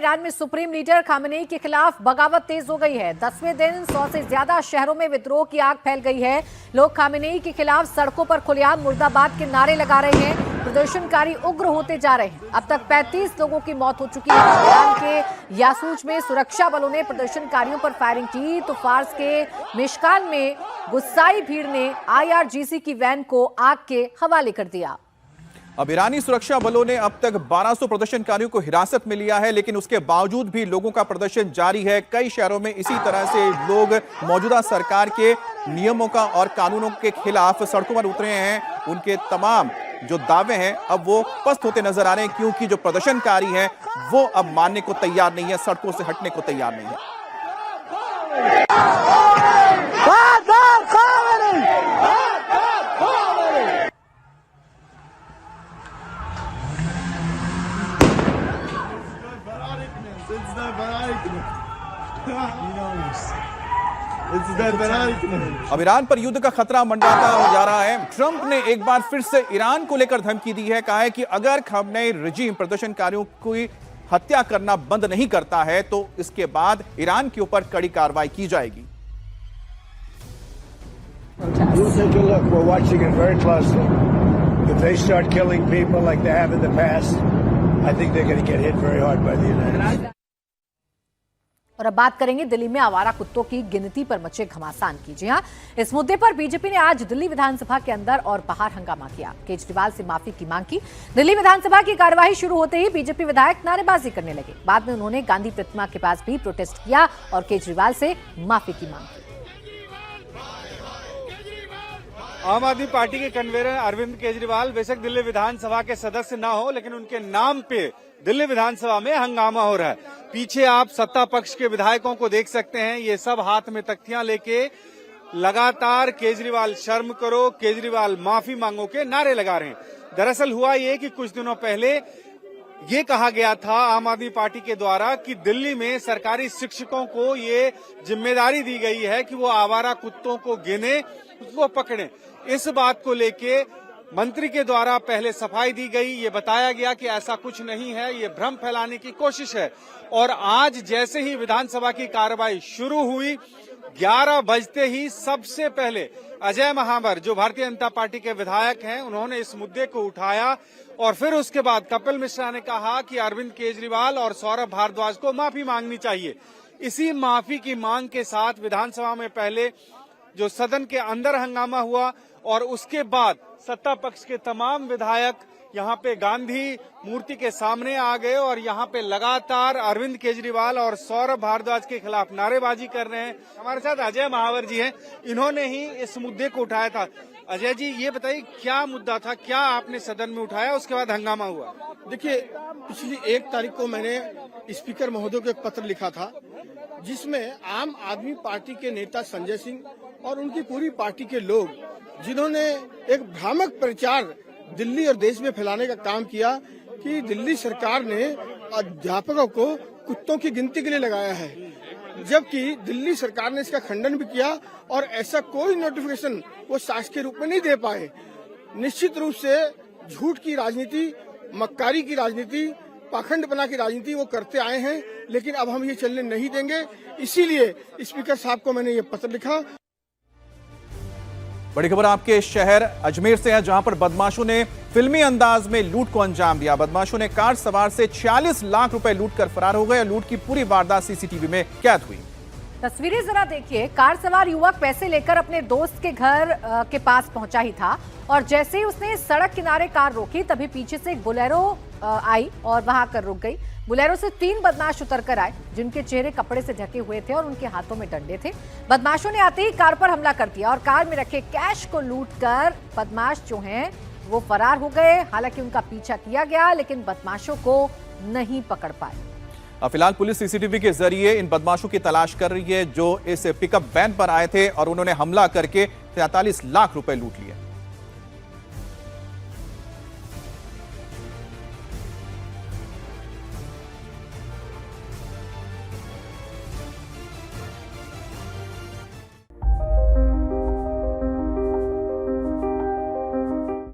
Iran में supreme leader Khamenei के खिलाफ बगावत तेज हो गई है। 10वें दिन 100 से ज्यादा शहरों में विद्रोह की आग फैल गई है। लोग खामेनेई के खिलाफ सड़कों पर खुलेआम मुर्दाबाद के नारे लगा रहे हैं। प्रदर्शनकारी उग्र होते जा रहे हैं। अब तक 35 लोगों की मौत हो चुकी है। ईरान के यासूज में सुरक्षा बलों ने प्रदर्शनकारियों पर फायरिंग की तो फार्स के मिशकान में गुस्साई भीड़ ने IRGC की वैन को आग के हवाले कर दिया। अब ईरानी सुरक्षा बलों ने अब तक 1200 प्रदर्शनकारियों को हिरासत में लिया है, लेकिन उसके बावजूद भी लोगों का प्रदर्शन जारी है। कई शहरों में इसी तरह से लोग मौजूदा सरकार के नियमों का और कानूनों के खिलाफ सड़कों पर उतरे हैं। उनके तमाम जो दावे हैं अब वो पस्त होते नजर आ रहे हैं, क्योंकि जो प्रदर्शनकारी हैं वो अब मानने को तैयार नहीं है, सड़कों से हटने को तैयार नहीं है। अब ईरान पर युद्ध का खतरा मंडराता जा रहा है। ट्रंप ने एक बार फिर से ईरान को लेकर धमकी दी है। कहा है कि अगर खामेनेई रिजीम प्रदर्शनकारियों की हत्या करना बंद नहीं करता है तो इसके बाद ईरान के ऊपर कड़ी कार्रवाई की जाएगी। और अब बात करेंगे दिल्ली में आवारा कुत्तों की गिनती पर मचे घमासान की। जी हां, इस मुद्दे पर बीजेपी ने आज दिल्ली विधानसभा के अंदर और बाहर हंगामा किया। केजरीवाल से माफी की मांग की। दिल्ली विधानसभा की कार्यवाही शुरू होते ही बीजेपी विधायक नारेबाजी करने लगे। बाद में उन्होंने गांधी प्रतिमा के पास भी प्रोटेस्ट किया और केजरीवाल से माफी की मांग की। आम आदमी पार्टी के कन्वीनर अरविंद केजरीवाल बेशक दिल्ली विधानसभा के सदस्य ना हो, लेकिन उनके नाम पे दिल्ली विधानसभा में हंगामा हो रहा है। पीछे आप सत्ता पक्ष के विधायकों को देख सकते हैं, ये सब हाथ में तख्तियां लेके लगातार केजरीवाल शर्म करो, केजरीवाल माफी मांगो के नारे लगा रहे हैं। दरअसल हुआ ये कि कुछ दिनों पहले ये कहा गया था आम आदमी पार्टी के द्वारा कि दिल्ली में सरकारी शिक्षकों को ये जिम्मेदारी दी गई है कि वो आवारा कुत्तों को गिने, उसको पकड़ें। इस बात को लेके मंत्री के द्वारा पहले सफाई दी गई, ये बताया गया कि ऐसा कुछ नहीं है, ये भ्रम फैलाने की कोशिश है। और आज जैसे ही विधानसभा की कार्रवाई शुरू हुई, 11 बजते ही सबसे पहले अजय महावर जो भारतीय जनता पार्टी के विधायक हैं, उन्होंने इस मुद्दे को उठाया और फिर उसके बाद कपिल मिश्रा ने कहा कि अरविंद केजरीवाल और सौरभ भारद्वाज को माफी मांगनी चाहिए। इसी माफी की मांग के साथ विधानसभा में पहले जो सदन के अंदर हंगामा हुआ और उसके बाद सत्ता पक्ष के तमाम विधायक यहाँ पे गांधी मूर्ति के सामने आ गए और यहाँ पे लगातार अरविंद केजरीवाल और सौरभ भारद्वाज के खिलाफ नारेबाजी कर रहे हैं। हमारे साथ अजय महावर जी हैं, इन्होंने ही इस मुद्दे को उठाया था। अजय जी, ये बताइए क्या मुद्दा था, क्या आपने सदन में उठाया, उसके बाद हंगामा हुआ? देखिए, पिछली 1 तारीख को मैंने स्पीकर महोदय को एक पत्र लिखा था जिसमें आम आदमी पार्टी के नेता संजय सिंह और उनकी पूरी पार्टी के लोग जिन्होंने एक भ्रामक प्रचार दिल्ली और देश में फैलाने का काम किया कि दिल्ली सरकार ने अध्यापकों को कुत्तों की गिनती के लिए लगाया है, जबकि दिल्ली सरकार ने इसका खंडन भी किया और ऐसा कोई नोटिफिकेशन वो शासकीय रूप में नहीं दे पाए। निश्चित रूप से झूठ की राजनीति, मक्कारी की राजनीति, पाखंडपना की राजनीति वो करते आए हैं, लेकिन अब हम ये चलने नहीं देंगे। इसीलिए स्पीकर साहब को मैंने ये पत्र लिखा। बड़ी खबर आपके शहर अजमेर से है, जहां पर बदमाशों ने फिल्मी अंदाज में लूट को अंजाम दिया। बदमाशों ने कार सवार से 46 लाख रुपए लूट कर फरार हो गए। लूट की पूरी वारदात CCTV में कैद हुई। तस्वीरें जरा देखिए। कार सवार युवक पैसे लेकर अपने दोस्त के घर के पास पहुंचा ही था और जैसे ही उसने सड़क किनारे कार रोकी तभी पीछे से एक बोलेरो आई और वहां आकर रुक गई। बोलेरो से 3 बदमाश उतरकर आए, जिनके चेहरे कपड़े से ढके हुए थे और उनके हाथों में डंडे थे। बदमाशों ने आते ही कार पर हमला कर दिया और कार में रखे कैश को लूटकर बदमाश जो हैं वो फरार हो गए। हालांकि उनका पीछा किया गया, लेकिन बदमाशों को नहीं पकड़ पाए। फिलहाल पुलिस CCTV के जरिए इन बदमाशों की तलाश कर रही है जो इस पिकअप वैन पर आए थे और उन्होंने हमला करके 43 लाख रुपए लूट लिए।